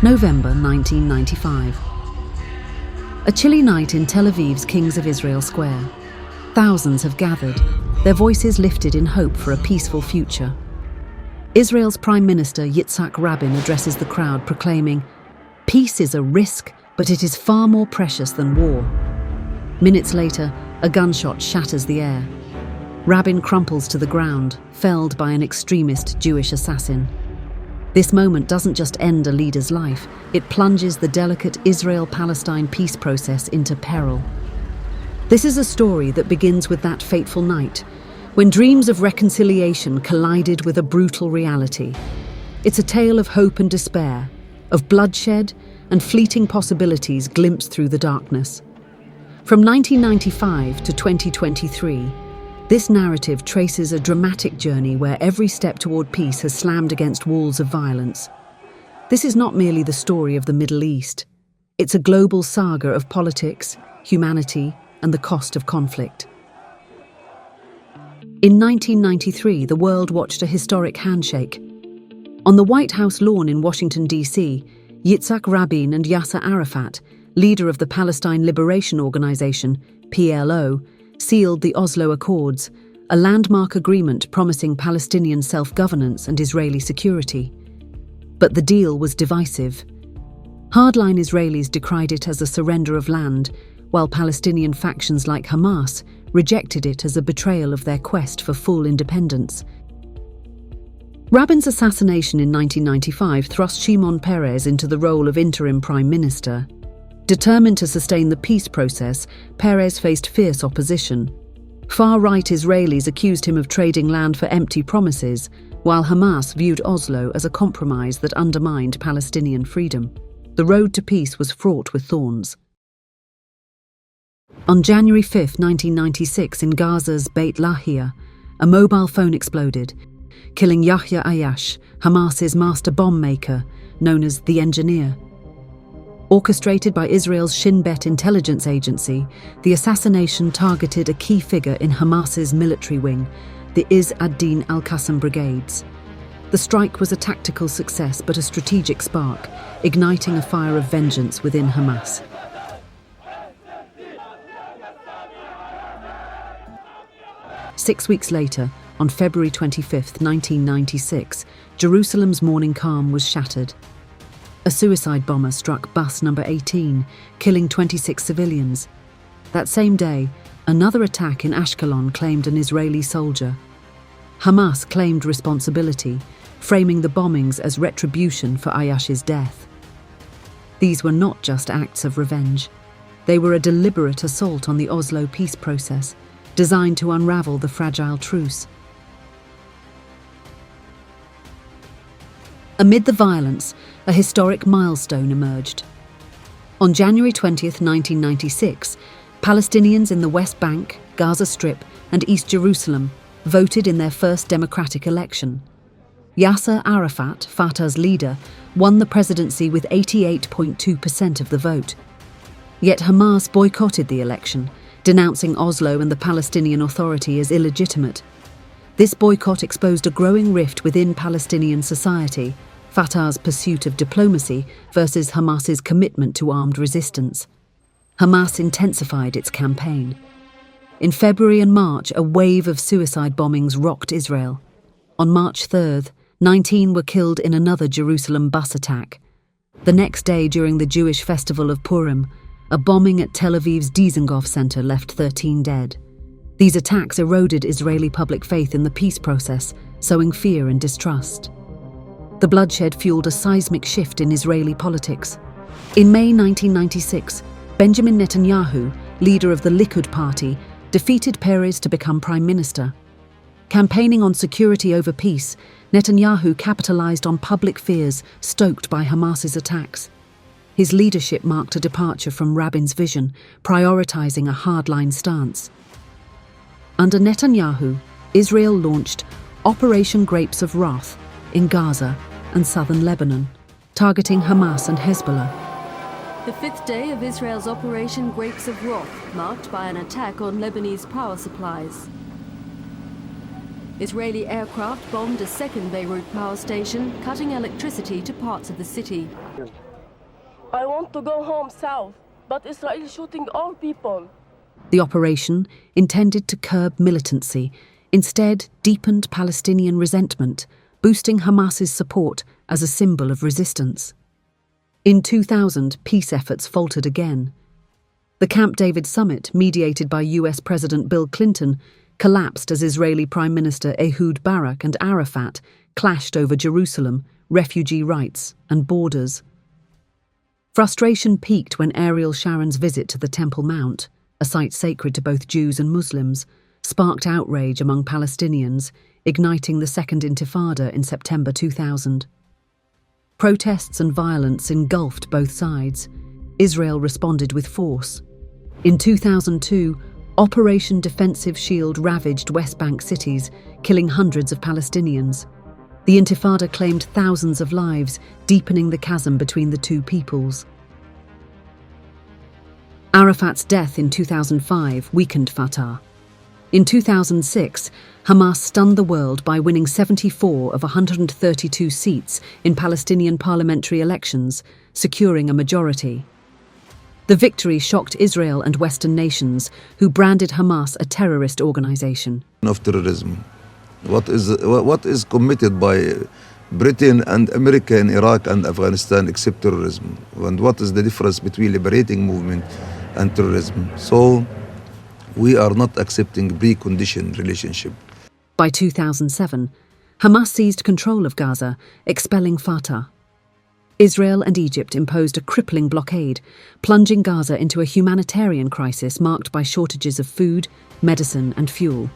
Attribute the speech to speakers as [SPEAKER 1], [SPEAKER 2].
[SPEAKER 1] November 1995. A chilly night in Tel Aviv's Kings of Israel Square. Thousands have gathered, their voices lifted in hope for a peaceful future. Israel's Prime Minister Yitzhak Rabin addresses the crowd, proclaiming, "Peace is a risk, but it is far more precious than war." Minutes later, a gunshot shatters the air. Rabin crumples to the ground, felled by an extremist Jewish assassin. This moment doesn't just end a leader's life, it plunges the delicate Israel-Palestine peace process into peril. This is a story that begins with that fateful night, when dreams of reconciliation collided with a brutal reality. It's a tale of hope and despair, of bloodshed and fleeting possibilities glimpsed through the darkness. From 1995 to 2023, this narrative traces a dramatic journey where every step toward peace has slammed against walls of violence. This is not merely the story of the Middle East. It's a global saga of politics, humanity, and the cost of conflict. In 1993, the world watched a historic handshake. On the White House lawn in Washington, D.C., Yitzhak Rabin and Yasser Arafat, leader of the Palestine Liberation Organization, PLO, sealed the Oslo Accords, a landmark agreement promising Palestinian self-governance and Israeli security. But the deal was divisive. Hardline Israelis decried it as a surrender of land, while Palestinian factions like Hamas rejected it as a betrayal of their quest for full independence. Rabin's assassination in 1995 thrust Shimon Peres into the role of interim prime minister. Determined to sustain the peace process, Peres faced fierce opposition. Far-right Israelis accused him of trading land for empty promises, while Hamas viewed Oslo as a compromise that undermined Palestinian freedom. The road to peace was fraught with thorns. On January 5, 1996, in Gaza's Beit Lahia, a mobile phone exploded, killing Yahya Ayyash, Hamas's master bomb maker, known as the Engineer. Orchestrated by Israel's Shin Bet intelligence agency, the assassination targeted a key figure in Hamas's military wing, the Izz ad-Din al-Qassam brigades. The strike was a tactical success but a strategic spark, igniting a fire of vengeance within Hamas. Six weeks later, on February 25, 1996, Jerusalem's morning calm was shattered. A suicide bomber struck bus number 18, killing 26 civilians. That same day, another attack in Ashkelon claimed an Israeli soldier. Hamas claimed responsibility, framing the bombings as retribution for Ayyash's death. These were not just acts of revenge. They were a deliberate assault on the Oslo peace process, designed to unravel the fragile truce. Amid the violence, a historic milestone emerged. On January 20, 1996, Palestinians in the West Bank, Gaza Strip, and East Jerusalem voted in their first democratic election. Yasser Arafat, Fatah's leader, won the presidency with 88.2% of the vote. Yet Hamas boycotted the election, denouncing Oslo and the Palestinian Authority as illegitimate. This boycott exposed a growing rift within Palestinian society, Fatah's pursuit of diplomacy versus Hamas's commitment to armed resistance. Hamas intensified its campaign. In February and March, a wave of suicide bombings rocked Israel. On March 3rd, 19 were killed in another Jerusalem bus attack. The next day, during the Jewish festival of Purim, a bombing at Tel Aviv's Dizengoff Center left 13 dead. These attacks eroded Israeli public faith in the peace process, sowing fear and distrust. The bloodshed fueled a seismic shift in Israeli politics. In May 1996, Benjamin Netanyahu, leader of the Likud party, defeated Peres to become prime minister. Campaigning on security over peace, Netanyahu capitalized on public fears stoked by Hamas's attacks. His leadership marked a departure from Rabin's vision, prioritizing a hardline stance. Under Netanyahu, Israel launched Operation Grapes of Wrath in Gaza and southern Lebanon, targeting Hamas and Hezbollah.
[SPEAKER 2] The fifth day of Israel's Operation Grapes of Wrath, marked by an attack on Lebanese power supplies. Israeli aircraft bombed a second Beirut power station, cutting electricity to parts of the city.
[SPEAKER 3] I want to go home south, but Israel is shooting all people.
[SPEAKER 1] The operation, intended to curb militancy, instead deepened Palestinian resentment, boosting Hamas's support as a symbol of resistance. In 2000, peace efforts faltered again. The Camp David summit, mediated by US President Bill Clinton, collapsed as Israeli Prime Minister Ehud Barak and Arafat clashed over Jerusalem, refugee rights, and borders. Frustration peaked when Ariel Sharon's visit to the Temple Mount, a site sacred to both Jews and Muslims, sparked outrage among Palestinians, igniting the Second Intifada in September 2000. Protests and violence engulfed both sides. Israel responded with force. In 2002, Operation Defensive Shield ravaged West Bank cities, killing hundreds of Palestinians. The Intifada claimed thousands of lives, deepening the chasm between the two peoples. Arafat's death in 2005 weakened Fatah. In 2006, Hamas stunned the world by winning 74 of 132 seats in Palestinian parliamentary elections, securing a majority. The victory shocked Israel and Western nations, who branded Hamas a terrorist organization.
[SPEAKER 4] Of terrorism. What is committed by Britain and America in Iraq and Afghanistan except terrorism? And what is the difference between liberating movement and terrorism? So we are not accepting preconditioned relationship.
[SPEAKER 1] By 2007, Hamas seized control of Gaza, expelling Fatah. Israel and Egypt imposed a crippling blockade, plunging Gaza into a humanitarian crisis marked by shortages of food, medicine, and fuel.